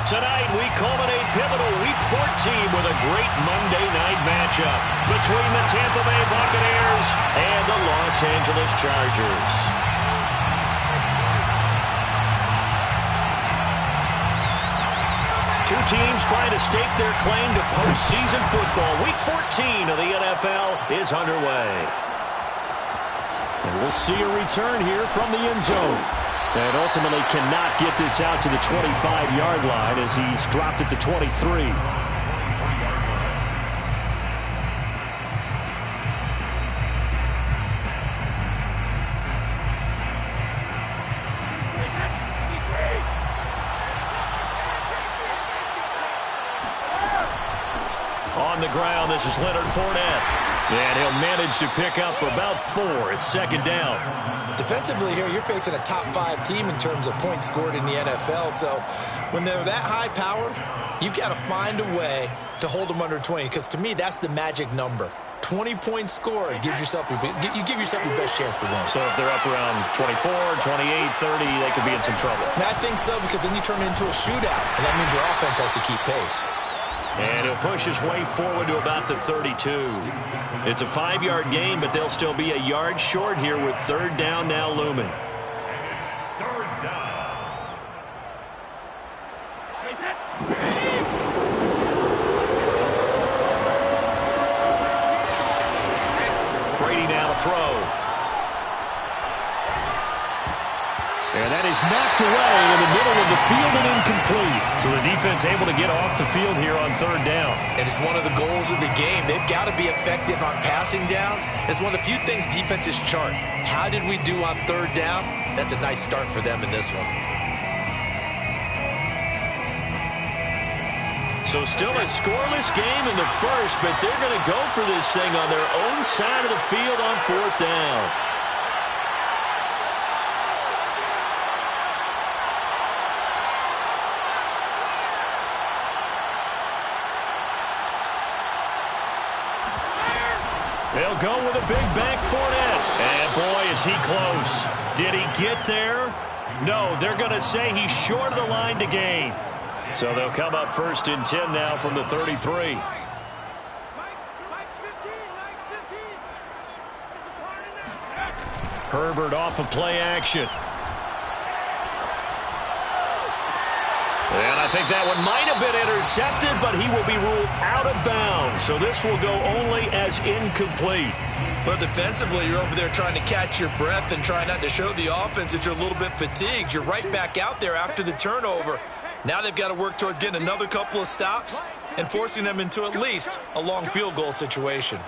Tonight, we culminate pivotal Week 14 with a great Monday night matchup between the Tampa Bay Buccaneers and the Los Angeles Chargers. Two teams trying to stake their claim to postseason football. Week 14 of the NFL is underway. And we'll see a return here from the end zone. And ultimately cannot get this out to the 25-yard line as he's dropped at the 23. On the ground, this is Leonard Fournette. And he'll manage to pick up about 4. It's second down. Defensively here, you're facing a top-5 team in terms of points scored in the NFL. So when they're that high-powered, you've got to find a way to hold them under 20. Because to me, that's the magic number. 20 points scored, you give yourself your best chance to win. So if they're up around 24, 28, 30, they could be in some trouble. And I think so, because then you turn it into a shootout, and that means your offense has to keep pace. And he'll push his way forward to about the 32. It's a 5-yard gain, but they'll still be a yard short here with third down now looming. It's third down. Brady now to throw. And that is knocked away in the middle of the field and incomplete. So the defense able to get off the field here on third down. And it's one of the goals of the game. They've got to be effective on passing downs. It's one of the few things defenses chart. How did we do on third down? That's a nice start for them in this one. So still a scoreless game in the first, but they're going to go for this thing on their own side of the field on fourth down. They'll go with a big bank Fournette. And boy, is he close. Did he get there? No, they're going to say he's short of the line to gain. So they'll come up first and 10 now from the 33. Herbert off of play action. And I think that one might have been intercepted, but he will be ruled out of bounds. So this will go only as incomplete. But defensively, you're over there trying to catch your breath and try not to show the offense that you're a little bit fatigued. You're right back out there after the turnover. Now they've got to work towards getting another couple of stops and forcing them into at least a long field goal situation.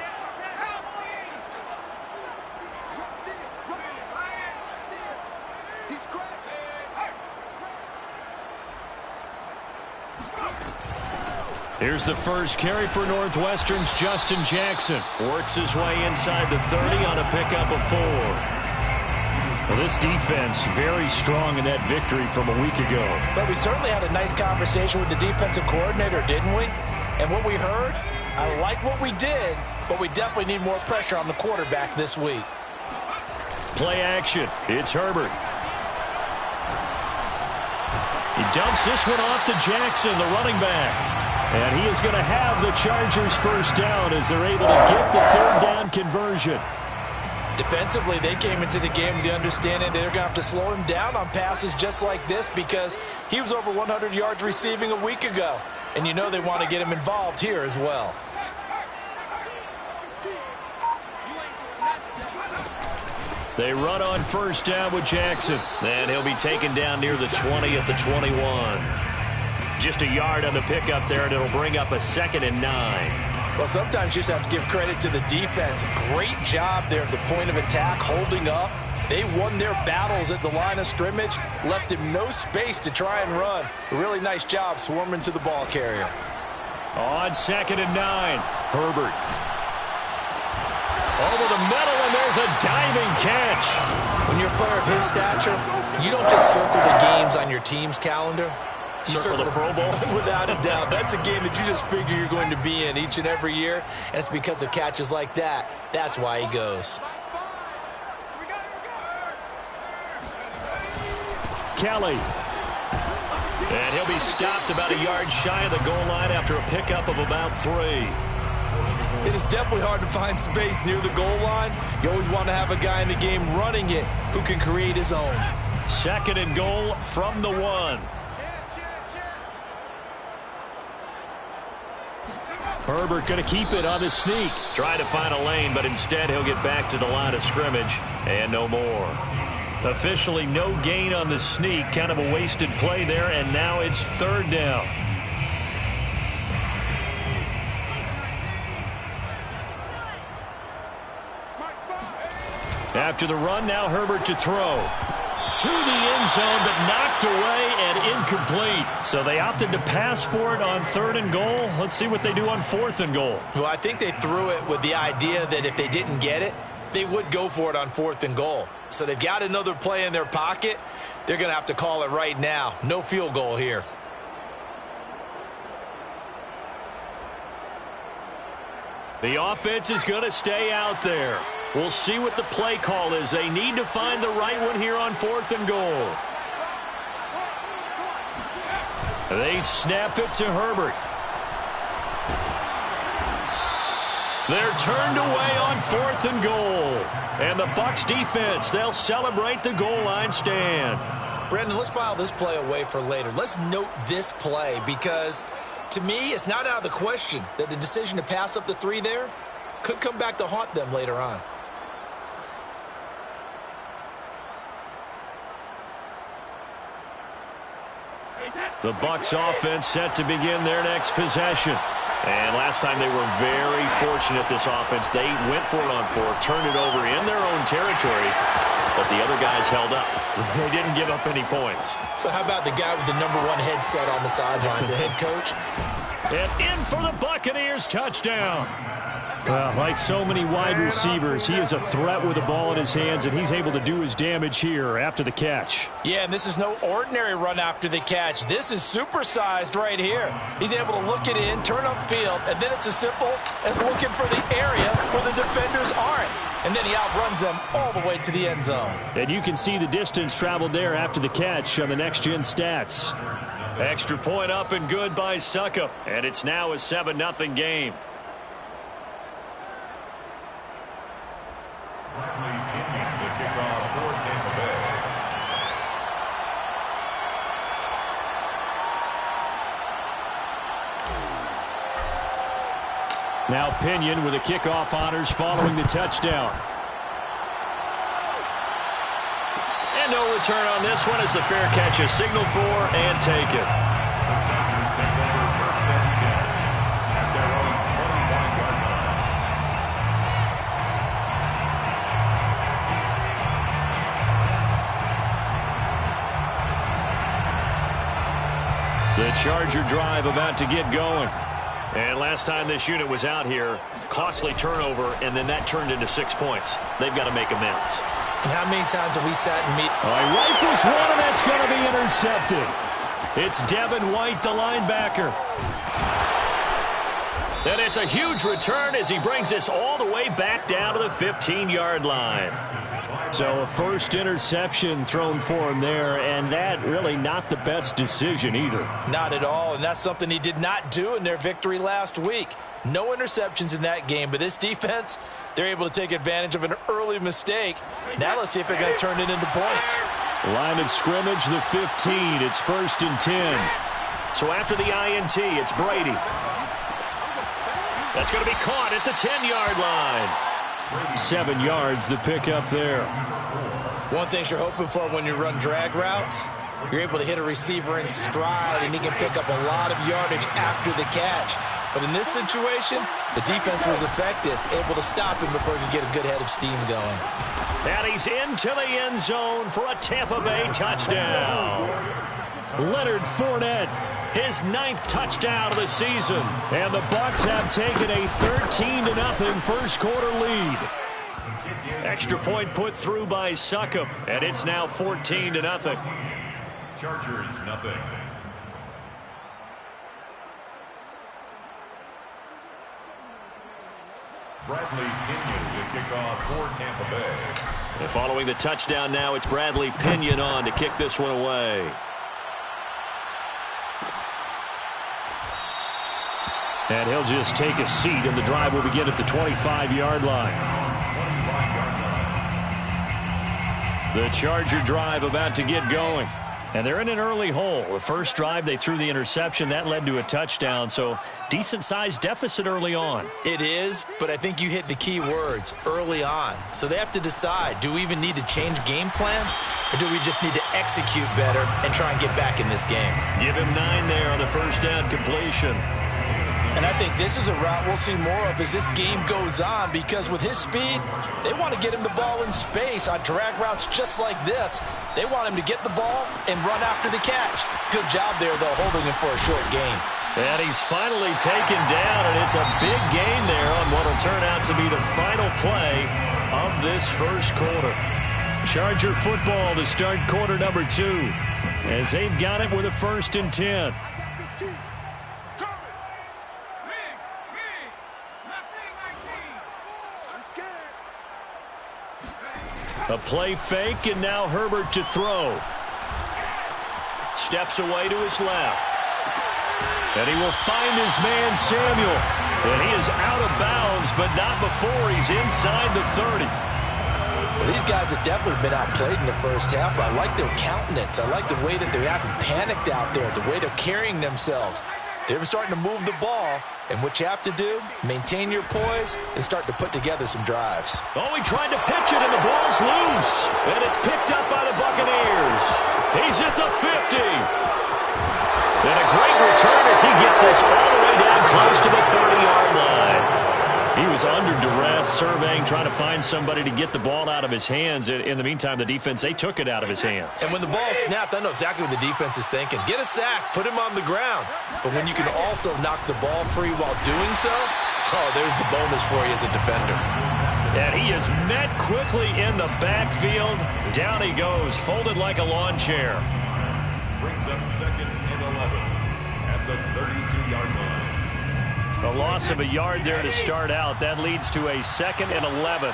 Here's the first carry for Northwestern's Justin Jackson. Works his way inside the 30 on a pickup of 4. Well, this defense very strong in that victory from a week ago. But we certainly had a nice conversation with the defensive coordinator, didn't we? And what we heard, I like what we did, but we definitely need more pressure on the quarterback this week. Play action. It's Herbert. He dumps this one off to Jackson, the running back. And he is going to have the Chargers first down as they're able to get the third down conversion. Defensively, they came into the game with the understanding they're going to have to slow him down on passes just like this because he was over 100 yards receiving a week ago. And you know they want to get him involved here as well. They run on first down with Jackson. And he'll be taken down near the 20 at the 21. Just a yard on the pickup there, and it'll bring up a 2nd and 9. Well, sometimes you just have to give credit to the defense. Great job there at the point of attack, holding up. They won their battles at the line of scrimmage, left him no space to try and run. A really nice job swarming to the ball carrier. On 2nd and 9, Herbert. Over the middle, and there's a diving catch. When you're a player of his stature, you don't just circle the games on your team's calendar. You circle the Pro Bowl? Without a doubt. That's a game that you just figure you're going to be in each and every year. And it's because of catches like that. That's why he goes. Kelly. And he'll be stopped about a yard shy of the goal line after a pickup of about 3. It is definitely hard to find space near the goal line. You always want to have a guy in the game running it who can create his own. 2nd and goal from the 1. Herbert going to keep it on the sneak. Try to find a lane, but instead he'll get back to the line of scrimmage and no more. Officially no gain on the sneak. Kind of a wasted play there, and now it's 3rd down. After the run, now Herbert to throw. To the end zone, but knocked away and incomplete. So they opted to pass for it on 3rd and goal. Let's see what they do on 4th and goal. Well, I think they threw it with the idea that if they didn't get it, they would go for it on 4th and goal. So they've got another play in their pocket. They're going to have to call it right now. No field goal here. The offense is going to stay out there. We'll see what the play call is. They need to find the right one here on 4th and goal. They snap it to Herbert. They're turned away on 4th and goal. And the Bucs defense, they'll celebrate the goal line stand. Brandon, let's file this play away for later. Let's note this play because, to me, it's not out of the question that the decision to pass up the 3 there could come back to haunt them later on. The Bucs offense set to begin their next possession. And last time they were very fortunate, this offense. They went for it on 4th, turned it over in their own territory, but the other guys held up. They didn't give up any points. So how about the guy with the #1 headset on the sidelines, the head coach? And in for the Buccaneers, touchdown. Well, like so many wide receivers, he is a threat with the ball in his hands, and he's able to do his damage here after the catch. Yeah, and this is no ordinary run after the catch. This is supersized right here. He's able to look it in, turn upfield, and then it's as simple as looking for the area where the defenders aren't. And then he outruns them all the way to the end zone. And you can see the distance traveled there after the catch on the next-gen stats. Extra point up and good by Succop, and it's now a 7-0 game. Now Pinion with the kickoff honors following the touchdown. And no return on this one as the fair catch is signaled for and taken. The Chargers take over 1st and 10 at their own 25-yard line. The Charger drive about to get going. And last time this unit was out here, costly turnover, and then that turned into 6 points. They've got to make amends. And how many times have we sat and meet? Rifles one, and that's going to be intercepted. It's Devin White, the linebacker. And it's a huge return as he brings this all the way back down to the 15-yard line. So a first interception thrown for him there, and that really not the best decision either. Not at all, and that's something he did not do in their victory last week. No interceptions in that game, but this defense, they're able to take advantage of an early mistake. Now let's see if they're going to turn it into points. Line of scrimmage, the 15. It's 1st and 10. So after the INT, it's Brady. That's going to be caught at the 10-yard line. 7 yards, the pickup there. One thing you're hoping for when you run drag routes, you're able to hit a receiver in stride, and he can pick up a lot of yardage after the catch. But in this situation, the defense was effective, able to stop him before he could get a good head of steam going. And he's into the end zone for a Tampa Bay touchdown. Leonard Fournette, his 9th touchdown of the season. And the Bucs have taken a 13-0 first quarter lead. Extra point put through by Succop, and it's now 14-0. Chargers, nothing. Bradley Pinion to kick off for Tampa Bay. And following the touchdown now, it's Bradley Pinion on to kick this one away. And he'll just take a seat, and the drive will begin at the 25-yard line. The Charger drive about to get going. And they're in an early hole. The first drive, they threw the interception. That led to a touchdown, so decent-sized deficit early on. It is, but I think you hit the key words, early on. So they have to decide, do we even need to change game plan, or do we just need to execute better and try and get back in this game? Give him 9 there on the first down completion. And I think this is a route we'll see more of as this game goes on, because with his speed, they want to get him the ball in space on drag routes just like this. They want him to get the ball and run after the catch. Good job there, though, holding him for a short gain. And he's finally taken down, and it's a big gain there on what will turn out to be the final play of this first quarter. Charger football to start quarter number 2, as they've got it with a 1st and 10. A play fake, and now Herbert to throw. Steps away to his left. And he will find his man, Samuel. And he is out of bounds, but not before he's inside the 30. Well, these guys have definitely been outplayed in the first half, but I like their countenance. I like the way that they're acting panicked out there, the way they're carrying themselves. They're starting to move the ball, and what you have to do, maintain your poise and start to put together some drives. Oh, he tried to pitch it, and the ball's loose. And it's picked up by the Buccaneers. He's at the 50. And a great return as he gets this all the way down close to the 30-yard line. He was under duress, surveying, trying to find somebody to get the ball out of his hands. In the meantime, the defense, they took it out of his hands. And when the ball snapped, I know exactly what the defense is thinking. Get a sack, put him on the ground. But when you can also knock the ball free while doing so, oh, there's the bonus for you as a defender. And he is met quickly in the backfield. Down he goes, folded like a lawn chair. Brings up 2nd and 11 at the 32-yard line. A loss of a yard there to start out. That leads to a 2nd and 11.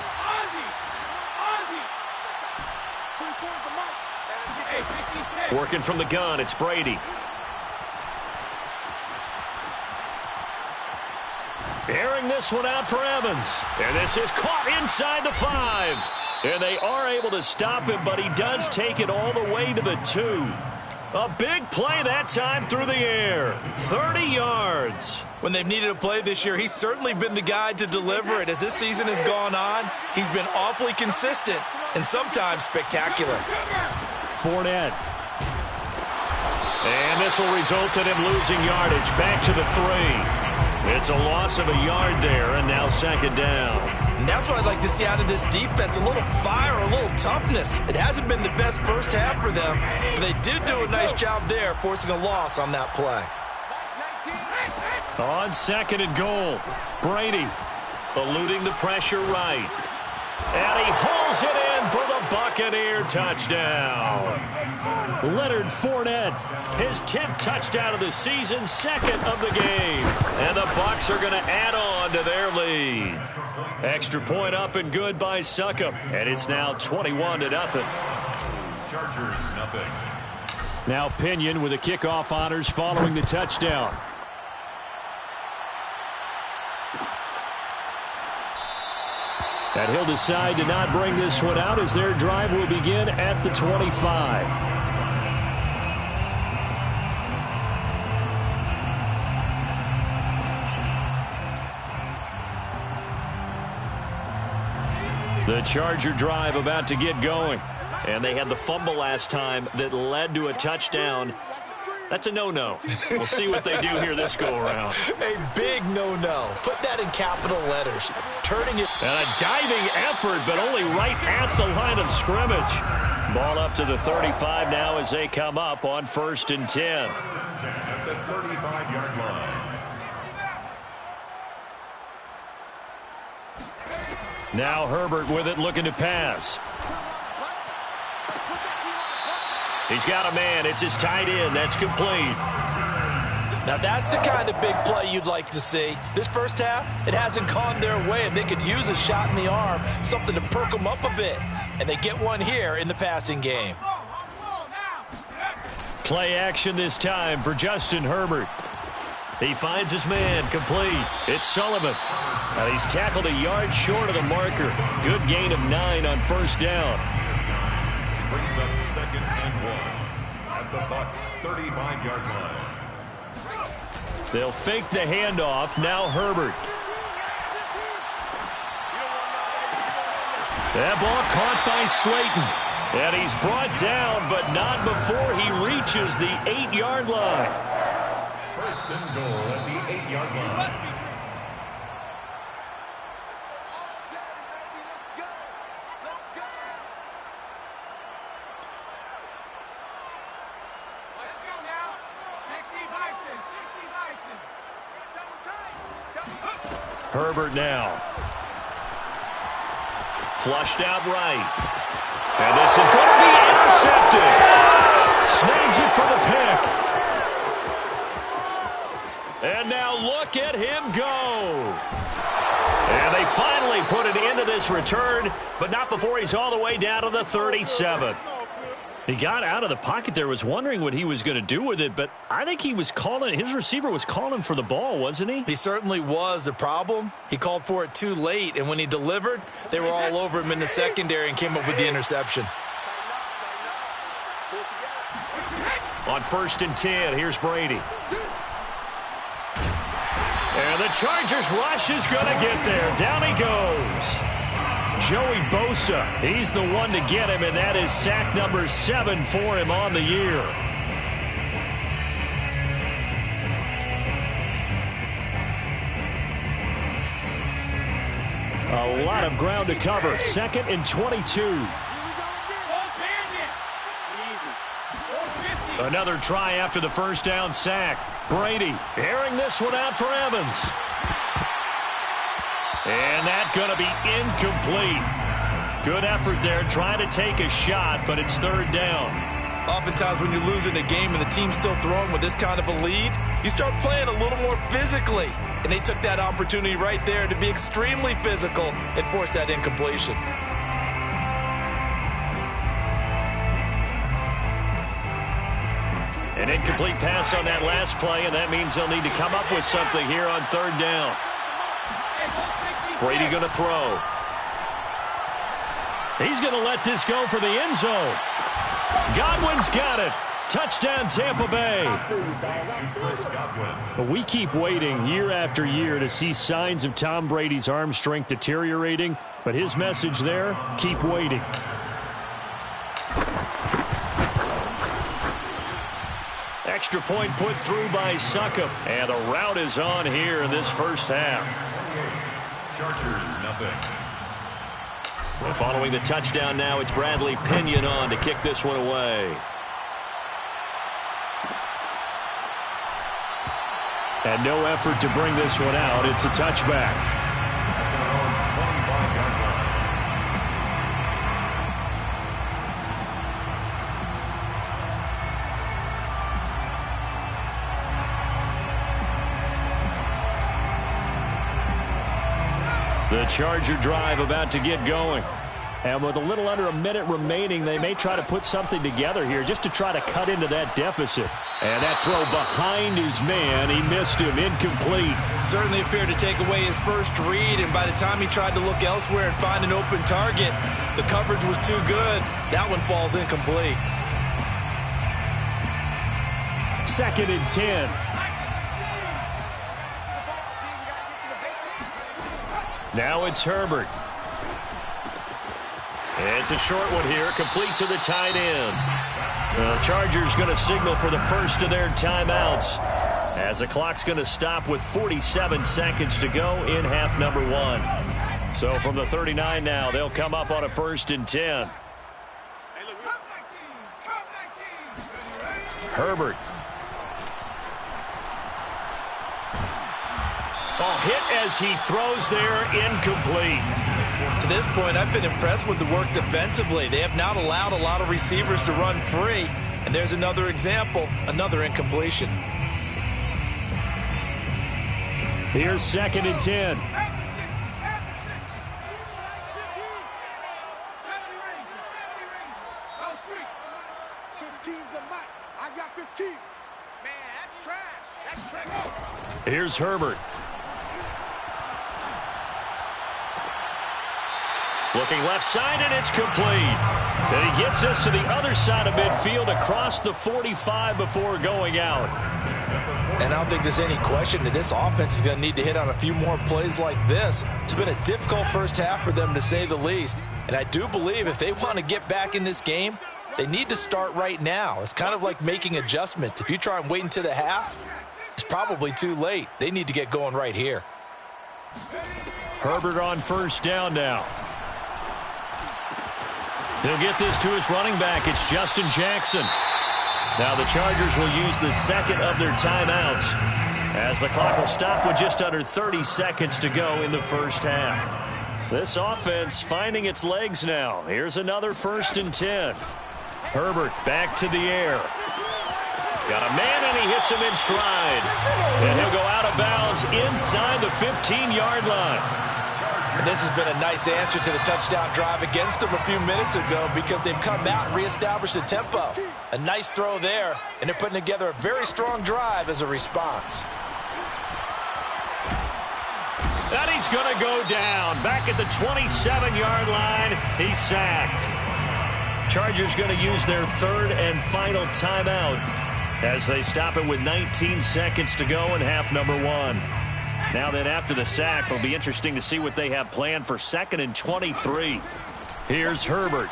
Working from the gun, it's Brady. Airing this one out for Evans. And this is caught inside the 5. And they are able to stop him, but he does take it all the way to the 2. A big play that time through the air. 30 yards. When they've needed a play this year, he's certainly been the guy to deliver it. As this season has gone on, he's been awfully consistent and sometimes spectacular. Fournette. And this will result in him losing yardage. Back to the 3. It's a loss of a yard there, and now 2nd down. And that's what I'd like to see out of this defense, a little fire, a little toughness. It hasn't been the best first half for them, but they did do a nice job there, forcing a loss on that play. On 2nd and goal, Brady eluding the pressure right. And he hauls it in for the Buccaneer touchdown. Leonard Fournette, his 10th touchdown of the season, 2nd of the game. And the Bucs are going to add on to their lead. Extra point up and good by Succop. And it's now 21-0. Chargers, nothing. Now Pinion with the kickoff honors following the touchdown. And he'll decide to not bring this one out as their drive will begin at the 25. The Charger drive about to get going. And they had the fumble last time that led to a touchdown. That's a no-no. We'll see what they do here this go-around. A big no-no. Put that in capital letters. Turning it. And a diving effort, but only right at the line of scrimmage. Ball up to the 35 now as they come up on 1st and 10. At the 35-yard line. Now Herbert with it, looking to pass. He's got a man. It's his tight end. That's complete. Now that's the kind of big play you'd like to see. This first half, it hasn't gone their way, and they could use a shot in the arm, something to perk them up a bit. And they get one here in the passing game. Play action this time for Justin Herbert. He finds his man, complete. It's Sullivan. And he's tackled a yard short of the marker. Good gain of 9 on first down. Brings up 2nd and 1 at the Bucs 35-yard line. They'll fake the handoff. Now Herbert. That ball caught by Slayton. And he's brought down, but not before he reaches the 8-yard line. First and goal at the 8-yard line. Herbert now. Flushed out right. And this is going to be intercepted. Snags it for the pick. And now look at him go. And they finally put an end to this return, but not before he's all the way down to the 37. He got out of the pocket there, was wondering what he was going to do with it, but I think he was calling, his receiver was calling for the ball, wasn't he? He certainly was. The problem, he called for it too late, and when he delivered, they were all over him in the secondary and came up with the interception. On 1st and 10, here's Brady. And the Chargers rush is going to get there. Down he goes. Joey Bosa, he's the one to get him, and that is sack number 7 for him on the year. A lot of ground to cover. 2nd and 22. Another try after the first down sack. Brady airing this one out for Evans. And that's going to be incomplete. Good effort there trying to take a shot, but it's 3rd down. Oftentimes when you're losing a game and the team's still throwing with this kind of a lead, you start playing a little more physically. And they took that opportunity right there to be extremely physical and force that incompletion. An incomplete pass on that last play, and that means they'll need to come up with something here on 3rd down. Brady going to throw. He's going to let this go for the end zone. Godwin's got it. Touchdown, Tampa Bay. We keep waiting year after year to see signs of Tom Brady's arm strength deteriorating, but his message there, keep waiting. Extra point put through by Succop, and the route is on here in this first half. Chargers, nothing. And following the touchdown now, it's Bradley Pinion on to kick this one away. And no effort to bring this one out. It's a touchback. The Charger drive about to get going. And with a little under a minute remaining, they may try to put something together here just to try to cut into that deficit. And that throw behind his man, he missed him, incomplete. Certainly appeared to take away his first read, and by the time he tried to look elsewhere and find an open target, the coverage was too good. That one falls incomplete. 2nd and 10. Now it's Herbert. It's a short one here, complete to the tight end. The Chargers going to signal for the first of their timeouts as the clock's going to stop with 47 seconds to go in half number 1. So from the 39 now, they'll come up on a 1st and 10. Herbert. Oh, hit as he throws there, incomplete. To this point, I've been impressed with the work defensively. They have not allowed a lot of receivers to run free. And there's another example, another incompletion. Here's 2nd and 10. I got 15. Man, that's trash. That's trash. Here's Herbert. Looking left side, and it's complete. And he gets us to the other side of midfield across the 45 before going out. And I don't think there's any question that this offense is going to need to hit on a few more plays like this. It's been a difficult first half for them, to say the least. And I do believe if they want to get back in this game, they need to start right now. It's kind of like making adjustments. If you try and wait until the half, it's probably too late. They need to get going right here. Herbert on first down now. He'll get this to his running back. It's Justin Jackson. Now the Chargers will use the second of their timeouts as the clock will stop with just under 30 seconds to go in the first half. This offense finding its legs now. Here's another 1st and 10. Herbert back to the air. Got a man, and he hits him in stride. And he'll go out of bounds inside the 15-yard line. And this has been a nice answer to the touchdown drive against them a few minutes ago, because they've come out and reestablished the tempo. A nice throw there, and they're putting together a very strong drive as a response. And he's going to go down. Back at the 27-yard line, he's sacked. Chargers going to use their 3rd and final timeout as they stop it with 19 seconds to go in half number 1. Now then, after the sack, it'll be interesting to see what they have planned for 2nd and 23. Here's Herbert.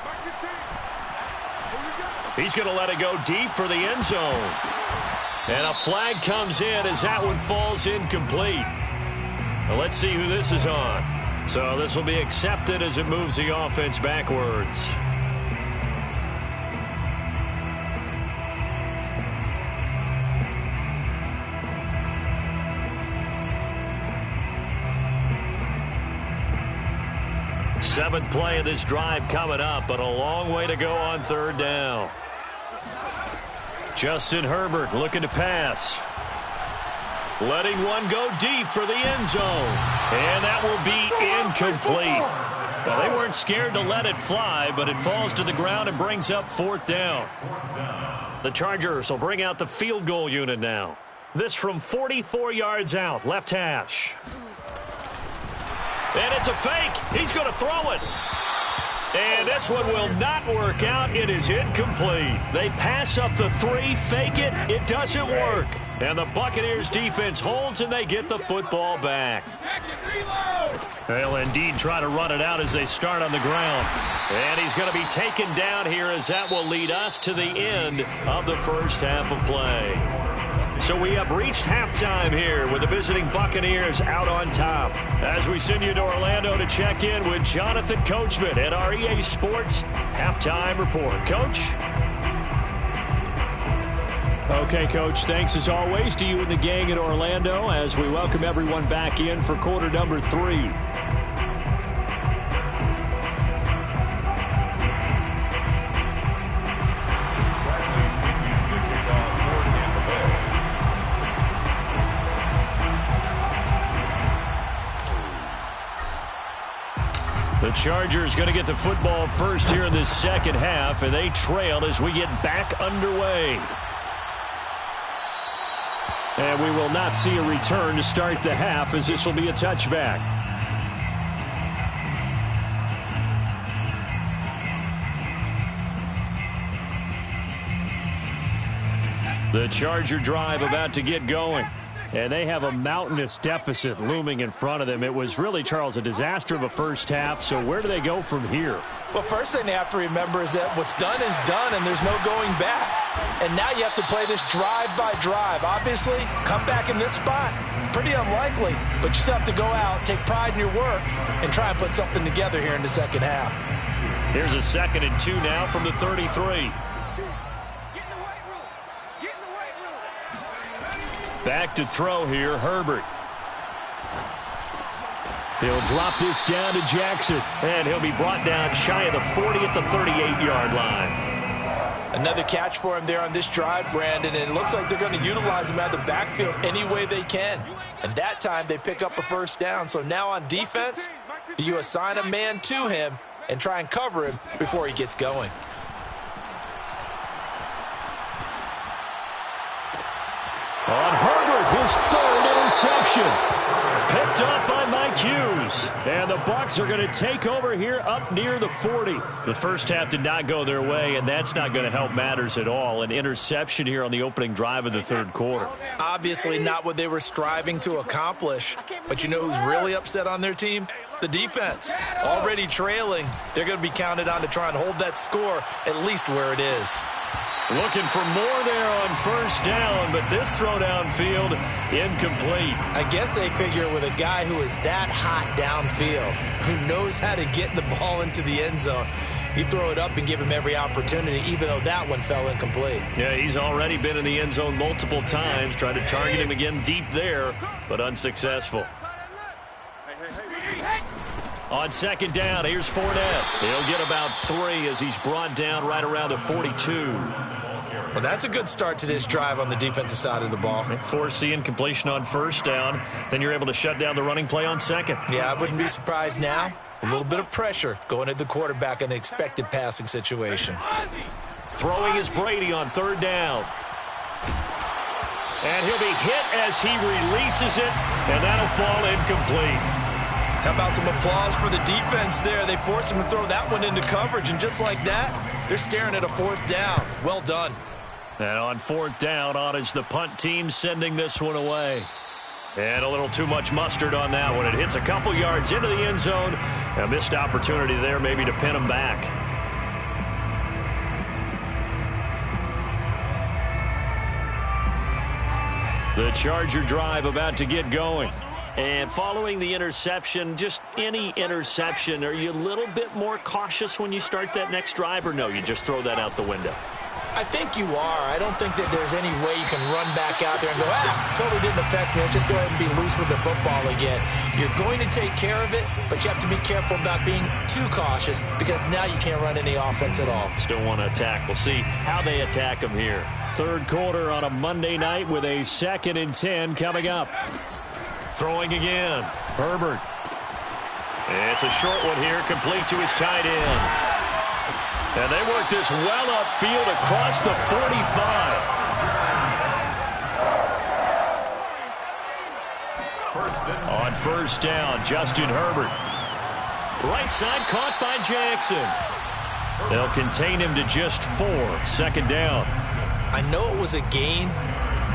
He's going to let it go deep for the end zone. And a flag comes in as that one falls incomplete. Well, let's see who this is on. So this will be accepted as it moves the offense backwards. Seventh play of this drive coming up, but a long way to go on 3rd down. Justin Herbert looking to pass. Letting one go deep for the end zone. And that will be incomplete. Well, they weren't scared to let it fly, but it falls to the ground and brings up 4th down. The Chargers will bring out the field goal unit now. This from 44 yards out, left hash. And it's a fake. He's going to throw it. And this one will not work out. It is incomplete. They pass up the 3, fake it. It doesn't work. And the Buccaneers defense holds, and they get the football back. They'll indeed try to run it out as they start on the ground. And he's going to be taken down here, as that will lead us to the end of the first half of play. So we have reached halftime here with the visiting Buccaneers out on top. As we send you to Orlando to check in with Jonathan Coachman at our EA Sports Halftime Report. Coach? Okay, Coach, thanks as always to you and the gang in Orlando as we welcome everyone back in for quarter number 3. The Chargers going to get the football first here in this second half, and they trail as we get back underway. And we will not see a return to start the half, as this will be a touchback. The Charger drive about to get going. And they have a mountainous deficit looming in front of them. It was really, Charles, a disaster of a first half. So where do they go from here? Well, first thing they have to remember is that what's done is done, and there's no going back. And now you have to play this drive by drive. Obviously, come back in this spot, pretty unlikely. But you still have to go out, take pride in your work, and try and put something together here in the second half. Here's a 2nd and 2 now from the 33. Back to throw here, Herbert. He'll drop this down to Jackson. And he'll be brought down shy of the 40 at the 38-yard line. Another catch for him there on this drive, Brandon, and it looks like they're going to utilize him out of the backfield any way they can. And that time they pick up a first down. So now on defense, do you assign a man to him and try and cover him before he gets going? On Herbert, his 3rd interception. Picked up by Mike Hughes. And the Bucs are going to take over here up near the 40. The first half did not go their way, and that's not going to help matters at all. An interception here on the opening drive of the third quarter. Obviously not what they were striving to accomplish. But you know who's really upset on their team? The defense. Already trailing. They're going to be counted on to try and hold that score at least where it is. Looking for more there on first down, but this throw downfield, incomplete. I guess they figure with a guy who is that hot downfield, who knows how to get the ball into the end zone, you throw it up and give him every opportunity, even though that one fell incomplete. Yeah, he's already been in the end zone multiple times, tried to target him again deep there, but unsuccessful. On second down, here's Fournette. He'll get about 3 as he's brought down right around the 42. Well, that's a good start to this drive on the defensive side of the ball. Force incompletion on first down. Then you're able to shut down the running play on second. Yeah, I wouldn't be surprised now. A little bit of pressure going at the quarterback in an expected passing situation. Throwing is Brady on third down. And he'll be hit as he releases it, and that'll fall incomplete. How about some applause for the defense there? They forced him to throw that one into coverage, and just like that, they're staring at a fourth down. Well done. And on fourth down, on is the punt team sending this one away. And a little too much mustard on that one. It hits a couple yards into the end zone. A missed opportunity there maybe to pin him back. The Charger drive about to get going. And following the interception, just any interception, are you a little bit more cautious when you start that next drive, or no, you just throw that out the window? I think you are. I don't think that there's any way you can run back out there and go, totally didn't affect me. Let's just go ahead and be loose with the football again. You're going to take care of it, but you have to be careful about being too cautious because now you can't run any offense at all. Still want to attack. We'll see how they attack them here. Third quarter on a Monday night with a 2nd and 10 coming up. Throwing again. Herbert. It's a short one here, complete to his tight end. And they work this well upfield across the 45. On first down, Justin Herbert. Right side caught by Jackson. They'll contain him to just 4. 2nd down. I know it was a gain,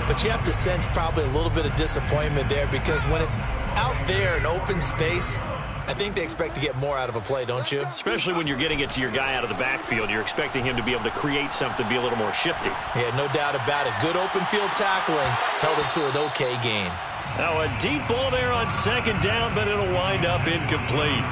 but you have to sense probably a little bit of disappointment there because when it's out there in open space, I think they expect to get more out of a play, don't you? Especially when you're getting it to your guy out of the backfield. You're expecting him to be able to create something, be a little more shifty. Yeah, no doubt about it. Good open field tackling held it to an okay gain. Now a deep ball there on 2nd down, but it'll wind up incomplete.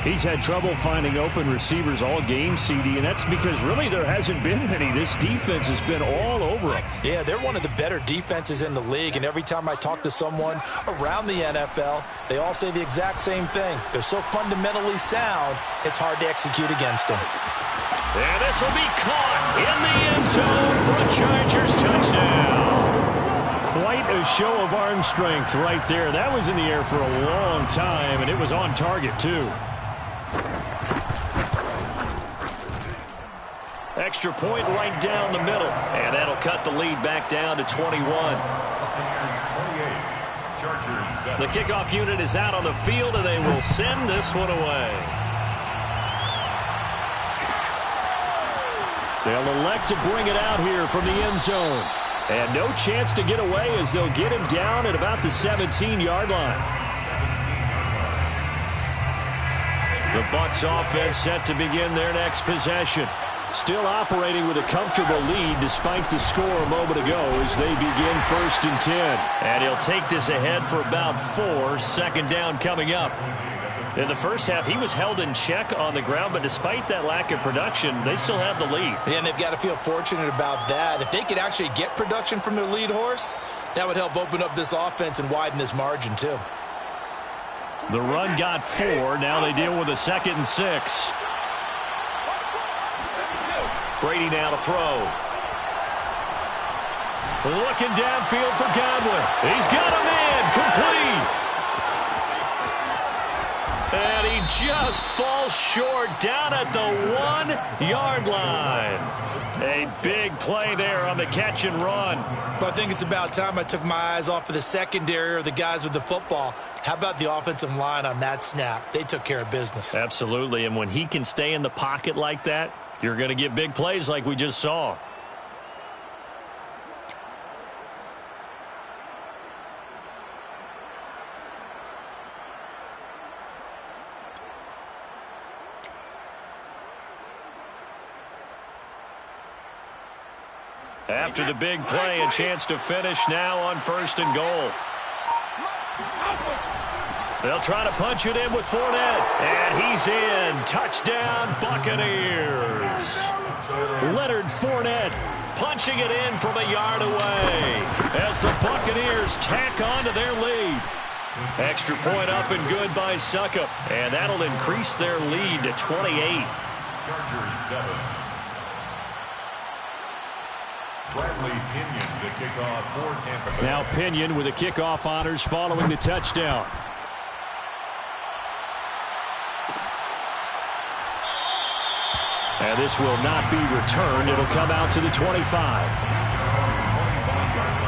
He's had trouble finding open receivers all game, CD, and that's because really there hasn't been many. This defense has been all over him. Yeah, they're one of the better defenses in the league, and every time I talk to someone around the NFL, they all say the exact same thing. They're so fundamentally sound, it's hard to execute against them. And this will be caught in the end zone for a Chargers touchdown. Quite a show of arm strength right there. That was in the air for a long time, and it was on target, too. Extra point right down the middle. And that'll cut the lead back down to 21. The kickoff unit is out on the field, and they will send this one away. They'll elect to bring it out here from the end zone. And no chance to get away as they'll get him down at about the 17-yard line. The Bucs offense set to begin their next possession. Still operating with a comfortable lead despite the score a moment ago as they begin 1st and 10. And he'll take this ahead for about 4. 2nd down coming up. In the first half, he was held in check on the ground, but despite that lack of production, they still have the lead. Yeah, and they've got to feel fortunate about that. If they could actually get production from their lead horse, that would help open up this offense and widen this margin too. The run got 4. Now they deal with a 2nd and 6. Brady now to throw. Looking downfield for Godwin. He's got a man complete. And he just falls short down at the 1-yard line. A big play there on the catch and run. But I think it's about time I took my eyes off of the secondary or the guys with the football. How about the offensive line on that snap? They took care of business. Absolutely, and when he can stay in the pocket like that, you're going to get big plays like we just saw. After the big play, a chance to finish now on 1st and goal. They'll try to punch it in with Fournette. And he's in. Touchdown, Buccaneers. Leonard Fournette punching it in from a yard away as the Buccaneers tack on to their lead. Extra point up and good by Succop. And that'll increase their lead to 28. Chargers 7. Bradley Pinion, the kickoff for Tampa Bay. Now Pinion with the kickoff honors following the touchdown. And this will not be returned. It'll come out to the 25. 25-yard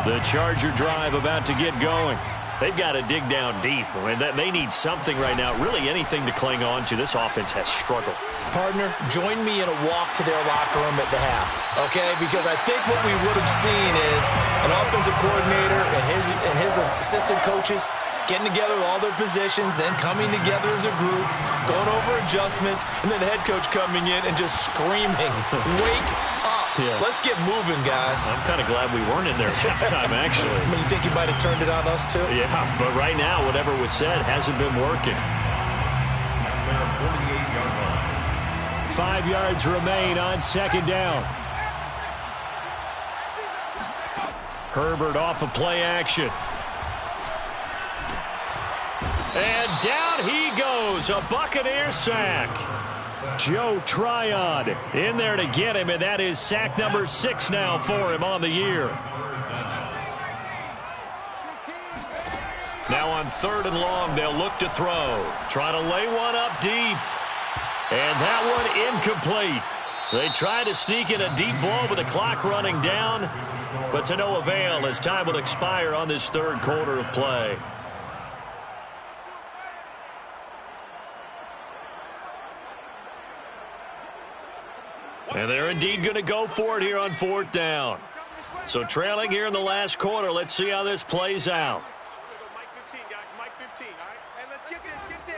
line. The Charger drive about to get going. They've got to dig down deep. I mean, they need something right now, really anything to cling on to. This offense has struggled. Partner, join me in a walk to their locker room at the half, okay? Because I think what we would have seen is an offensive coordinator and his assistant coaches getting together with all their positions, then coming together as a group, going over adjustments, and then the head coach coming in and just screaming, wake up. Yeah. Let's get moving, guys. I'm kind of glad we weren't in there at halftime, actually. I mean, you think he might have turned it on us, too? Yeah, but right now, whatever was said hasn't been working. At their 48-yard line. 5 yards remain on 2nd down. Herbert off of play action. And down he goes, a Buccaneer sack. Joe Tryon in there to get him, and that is sack number 6 now for him on the year. Now on 3rd and long, they'll look to throw. Try to lay one up deep. And that one incomplete. They try to sneak in a deep ball with the clock running down, but to no avail as time will expire on this 3rd quarter of play. And they're indeed going to go for it here on 4th down. So trailing here in the last quarter. Let's see how this plays out. Mike 15, guys. Mike 15, all right? Hey, let's get this. Get this.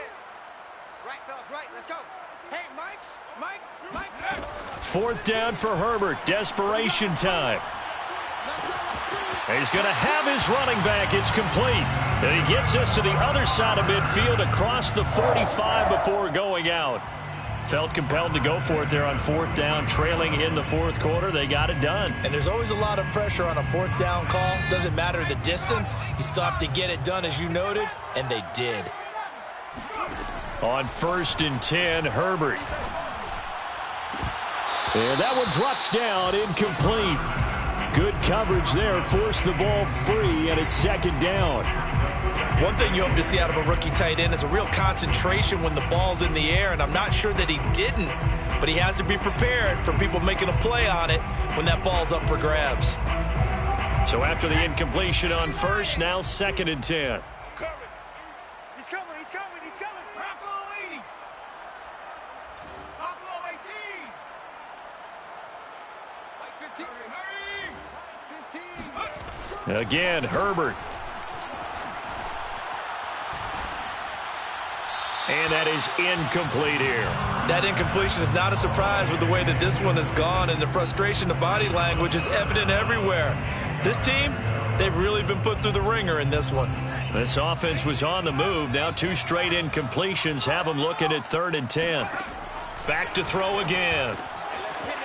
Right, fellas, right. Let's go. Hey, Mike. 4th down for Herbert. Desperation time. He's going to have his running back. It's complete. And he gets us to the other side of midfield across the 45 before going out. Felt compelled to go for it there on 4th down, trailing in the 4th quarter. They got it done. And there's always a lot of pressure on a 4th down call. Doesn't matter the distance. You still have to get it done, as you noted, and they did. On 1st and 10, Herbert. And that one drops down, incomplete. Good coverage there, forced the ball free, and it's 2nd down. One thing you hope to see out of a rookie tight end is a real concentration when the ball's in the air, and I'm not sure that he didn't, but he has to be prepared for people making a play on it when that ball's up for grabs. So after the incompletion on 1st, now 2nd and 10. He's coming. Buffalo 80. Buffalo 18. Mike 15. Again, Herbert. And that is incomplete here. That incompletion is not a surprise with the way that this one has gone, and the frustration, the body language is evident everywhere. This team, they've really been put through the ringer in this one. This offense was on the move. Now 2 straight incompletions have them looking at 3rd and 10. Back to throw again.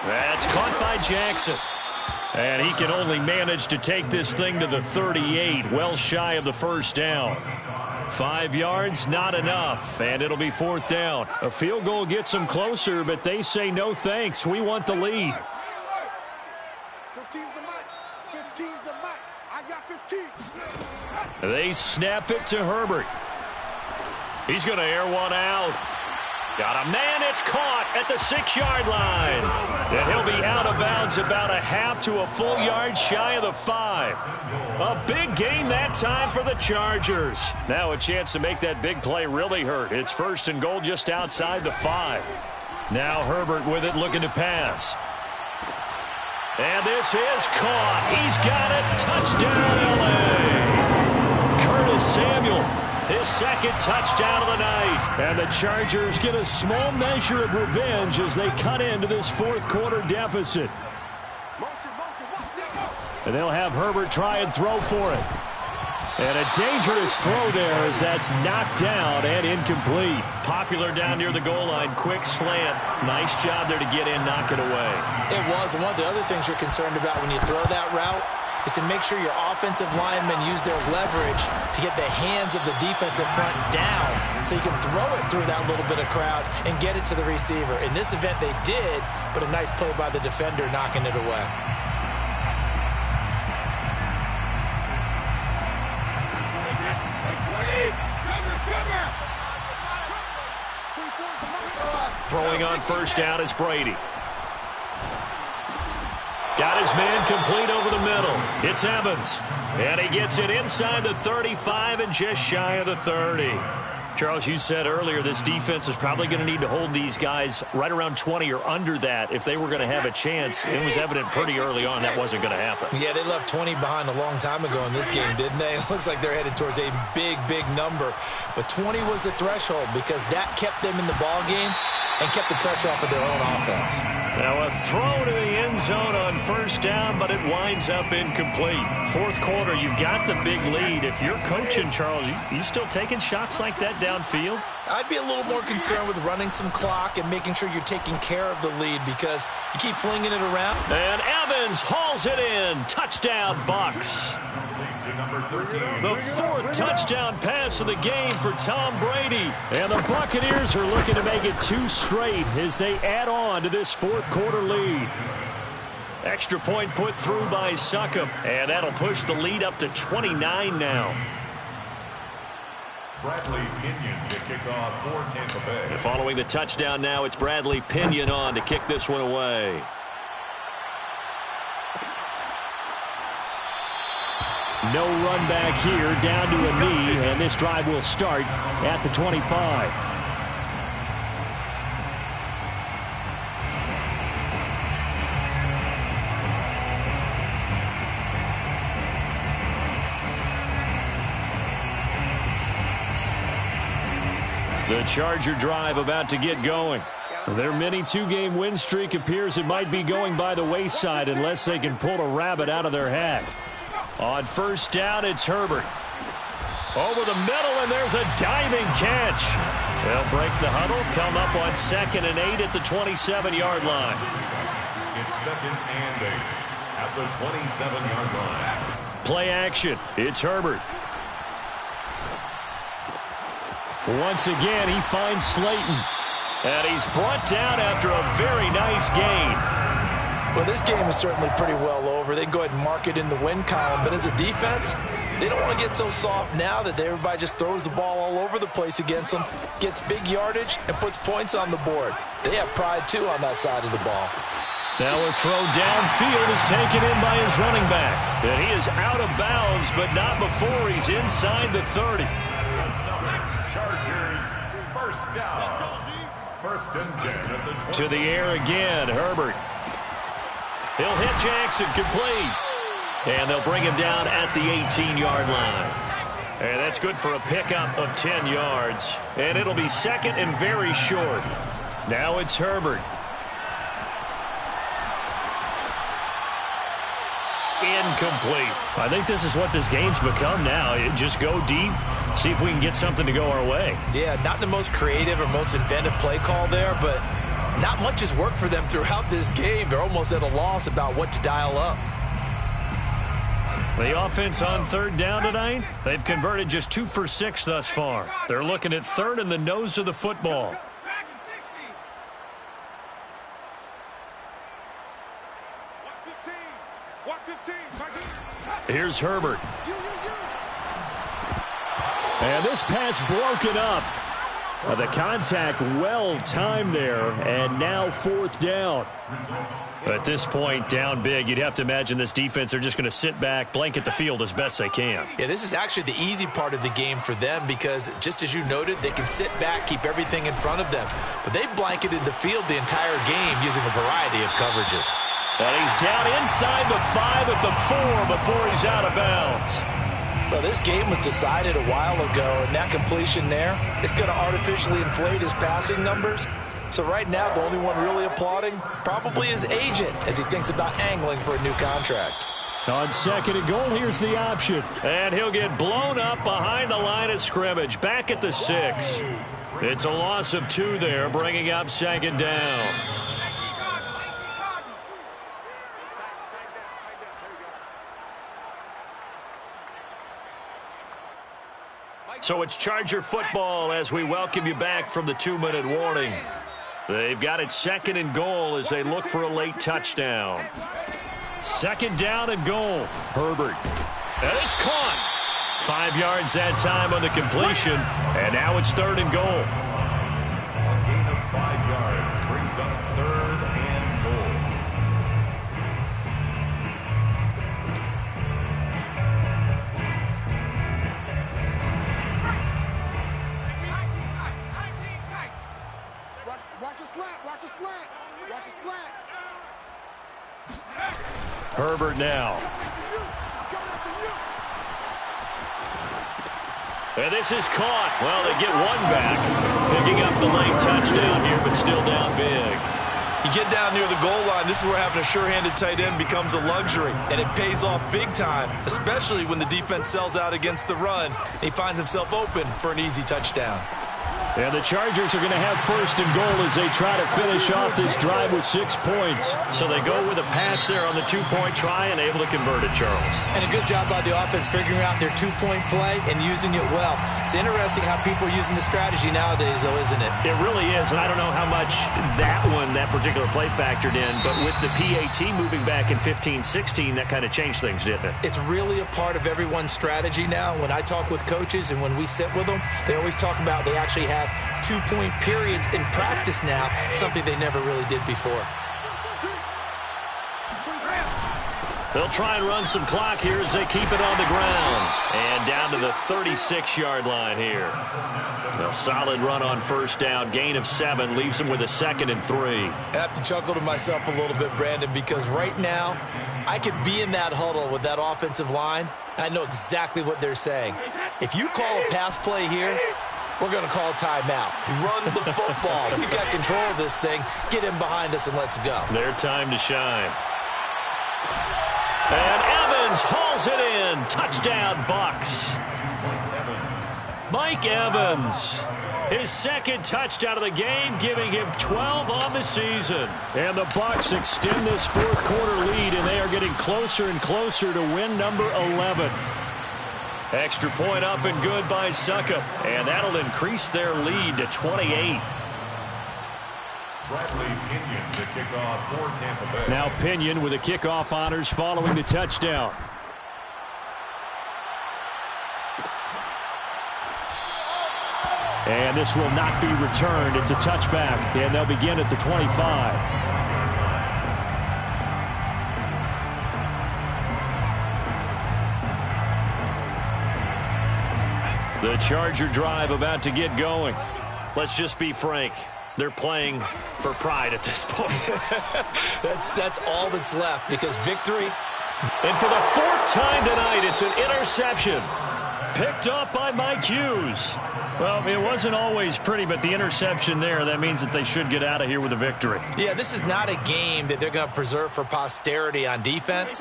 That's caught by Jackson. And he can only manage to take this thing to the 38, well shy of the 1st down. 5 yards, not enough, and it'll be 4th down. A field goal gets them closer, but they say no thanks. We want the lead. 15's the mic. 15's the mic. I got 15. They snap it to Herbert. He's going to air one out. Got a man, it's caught at the 6-yard line. And he'll be out of bounds about a half to a full yard shy of the 5. A big gain that time for the Chargers. Now a chance to make that big play really hurt. It's 1st and goal just outside the 5. Now Herbert with it, looking to pass. And this is caught. He's got it. Touchdown, L.A. Curtis Samuel, his 2nd touchdown of the night. And the Chargers get a small measure of revenge as they cut into this 4th quarter deficit. And they'll have Herbert try and throw for it. And a dangerous throw there as that's knocked down and incomplete. Popular down near the goal line. Quick slant. Nice job there to get in, knock it away. It was. And one of the other things you're concerned about when you throw that route is to make sure your offensive linemen use their leverage to get the hands of the defensive front down so you can throw it through that little bit of crowd and get it to the receiver. In this event, they did, but a nice play by the defender knocking it away. Throwing on 1st down is Brady. Got his man complete over the middle. It's Evans. And he gets it inside the 35 and just shy of the 30. Charles, you said earlier this defense is probably going to need to hold these guys right around 20 or under that if they were going to have a chance. It was evident pretty early on that wasn't going to happen. Yeah, they left 20 behind a long time ago in this game, didn't they? It looks like they're headed towards a big, big number. But 20 was the threshold because that kept them in the ball game and kept the pressure off of their own offense. Now a throw to the end zone on 1st down, but it winds up incomplete. 4th quarter, you've got the big lead. If you're coaching, Charles, you still taking shots like that downfield? I'd be a little more concerned with running some clock and making sure you're taking care of the lead because you keep flinging it around. And Evans hauls it in. Touchdown, Bucs. The 4th touchdown pass of the game for Tom Brady. And the Buccaneers are looking to make it 2 straight as they add on to this 4th quarter lead. Extra point put through by Succop. And that'll push the lead up to 29 now. Bradley Pinion to kick off for Tampa Bay. And following the touchdown now, it's Bradley Pinion on to kick this one away. No run back here, down to a knee, and this drive will start at the 25. The Charger drive about to get going. Their mini 2-game win streak appears it might be going by the wayside unless they can pull a rabbit out of their hat. On 1st down, it's Herbert. Over the middle, and there's a diving catch. They'll break the huddle, come up on 2nd and 8 at the 27-yard line. It's 2nd and 8 at the 27-yard line. Play action. It's Herbert. Once again, he finds Slayton. And he's brought down after a very nice gain. Well, this game is certainly pretty well over. They can go ahead and mark it in the win column. But as a defense, they don't want to get so soft now that everybody just throws the ball all over the place against them, gets big yardage, and puts points on the board. They have pride, too, on that side of the ball. Now a throw downfield is taken in by his running back. And he is out of bounds, but not before he's inside the 30. Chargers, 1st down. 1st and 10 at the 20. To the air again, Herbert. He'll hit Jackson, complete. And they'll bring him down at the 18-yard line. And that's good for a pickup of 10 yards. And it'll be 2nd and very short. Now it's Herbert. Incomplete. I think this is what this game's become now. Just go deep, see if we can get something to go our way. Yeah, not the most creative or most inventive play call there, but not much has worked for them throughout this game. They're almost at a loss about what to dial up. The offense on 3rd down tonight, they've converted just 2 for 6 thus far. They're looking at 3rd and the nose of the football. Here's Herbert. And this pass broken up. The contact well timed there, and now 4th down. At this point, down big, you'd have to imagine this defense are just going to sit back, blanket the field as best they can. Yeah, this is actually the easy part of the game for them because, just as you noted, they can sit back, keep everything in front of them. But they blanketed the field the entire game using a variety of coverages. And he's down inside the 5 at the 4 before he's out of bounds. Well, this game was decided a while ago, and that completion there is going to artificially inflate his passing numbers. So right now, the only one really applauding probably his agent as he thinks about angling for a new contract. On 2nd and goal, here's the option. And he'll get blown up behind the line of scrimmage, back at the 6. It's a loss of 2 there, bringing up 2nd down. So it's Charger football as we welcome you back from the 2-minute warning. They've got it 2nd and goal as they look for a late touchdown. 2nd down and goal. Herbert. And it's caught. 5 yards that time on the completion. And now it's 3rd and goal. A gain of 5 yards brings up 3rd and goal. Watch a slant. Herbert now. And this is caught. Well, they get one back. Picking up the late touchdown here, but still down big. You get down near the goal line, this is where having a sure-handed tight end becomes a luxury, and it pays off big time, especially when the defense sells out against the run. He finds himself open for an easy touchdown. And the Chargers are going to have 1st and goal as they try to finish off this drive with 6 points. So they go with a pass there on the 2-point try and able to convert it, Charles. And a good job by the offense figuring out their 2-point play and using it well. It's interesting how people are using the strategy nowadays, though, isn't it? It really is, and I don't know how much that particular play factored in, but with the PAT moving back in 15-16, that kind of changed things, didn't it? It's really a part of everyone's strategy now. When I talk with coaches and when we sit with them, they always talk about they actually have 2-point periods in practice now, something they never really did before. They'll try and run some clock here as they keep it on the ground. And down to the 36-yard line here. A solid run on 1st down. Gain of 7 leaves them with a 2nd and 3. I have to chuckle to myself a little bit, Brandon, because right now I could be in that huddle with that offensive line. And I know exactly what they're saying. If you call a pass play here, we're going to call a timeout. Run the football. We've got control of this thing. Get in behind us and let's go. Their time to shine. And Evans hauls it in. Touchdown, Bucs. Mike Evans. His 2nd touchdown of the game, giving him 12 on the season. And the Bucs extend this 4th quarter lead, and they are getting closer and closer to win number 11. Extra point up and good by Succop. And that'll increase their lead to 28. Bradley Pinion to kick off for Tampa Bay. Now Pinion with the kickoff honors following the touchdown. And this will not be returned. It's a touchback, and they'll begin at the 25. The Charger drive about to get going. Let's just be frank. They're playing for pride at this point. That's all that's left because victory. And for the 4th time tonight, it's an interception. Picked up by Mike Hughes. Well, it wasn't always pretty, but the interception there, that means that they should get out of here with a victory. Yeah, this is not a game that they're going to preserve for posterity on defense.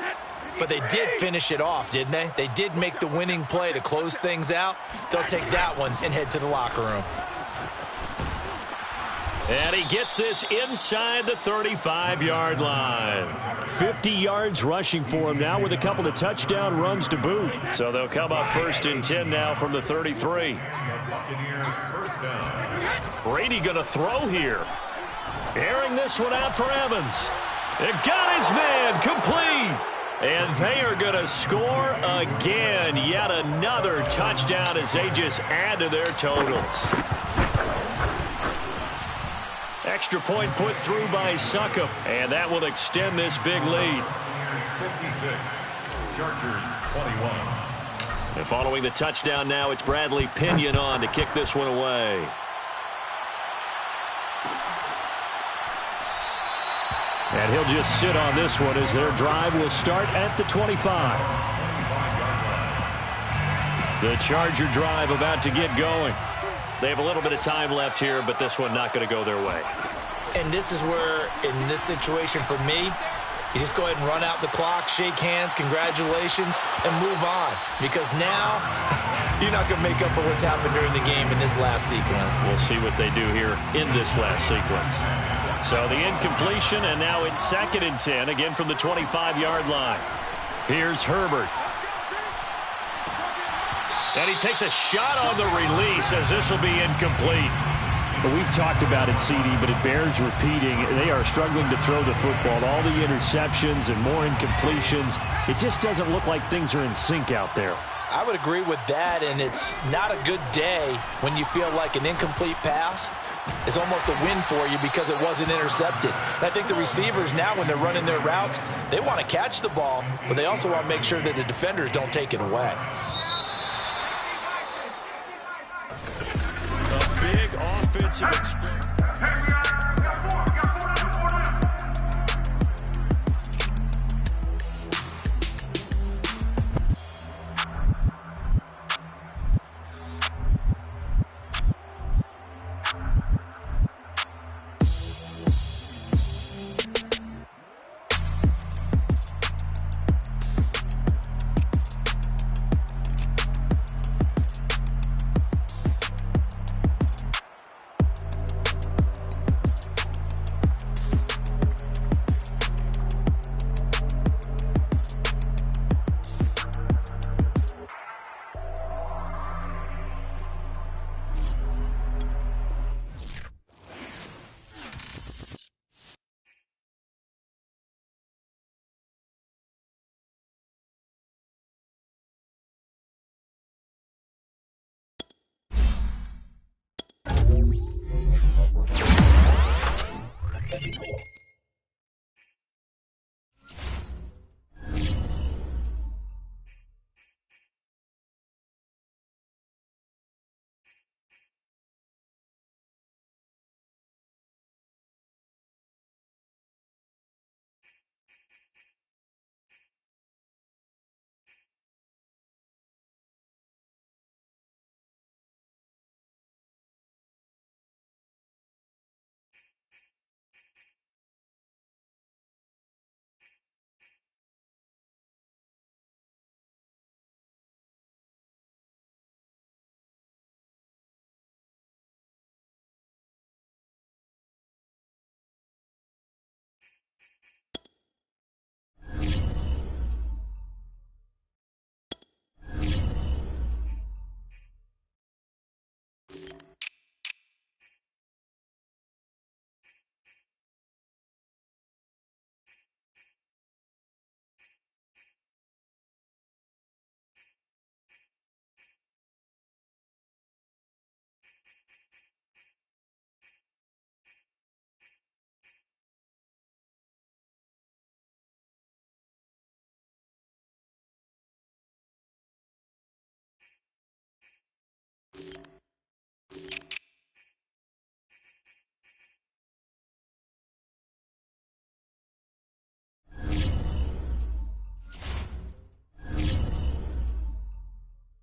But they did finish it off, didn't they? They did make the winning play to close things out. They'll take that one and head to the locker room. And he gets this inside the 35-yard line. 50 yards rushing for him now with a couple of touchdown runs to boot. So they'll come up 1st and 10 now from the 33. Brady going to throw here. Airing this one out for Evans. It got his man complete. And they are going to score again. Yet another touchdown as they just add to their totals. Extra point put through by Succop. And that will extend this big lead. 56, Chargers 21. And following the touchdown now, it's Bradley Pinion on to kick this one away. And he'll just sit on this one as their drive will start at the 25. The Charger drive about to get going. They have a little bit of time left here, but this one not going to go their way. And this is where, in this situation for me, you just go ahead and run out the clock, shake hands, congratulations, and move on. Because now, you're not going to make up for what's happened during the game in this last sequence. We'll see what they do here in this last sequence. So the incompletion, and now it's 2nd and 10, again from the 25-yard line. Here's Herbert. And he takes a shot on the release as this will be incomplete. Well, we've talked about it, CD, but it bears repeating. They are struggling to throw the football. All the interceptions and more incompletions. It just doesn't look like things are in sync out there. I would agree with that, and it's not a good day when you feel like an incomplete pass is almost a win for you because it wasn't intercepted. And I think the receivers now, when they're running their routes, they want to catch the ball, but they also want to make sure that the defenders don't take it away. A big offensive experience. Thank you.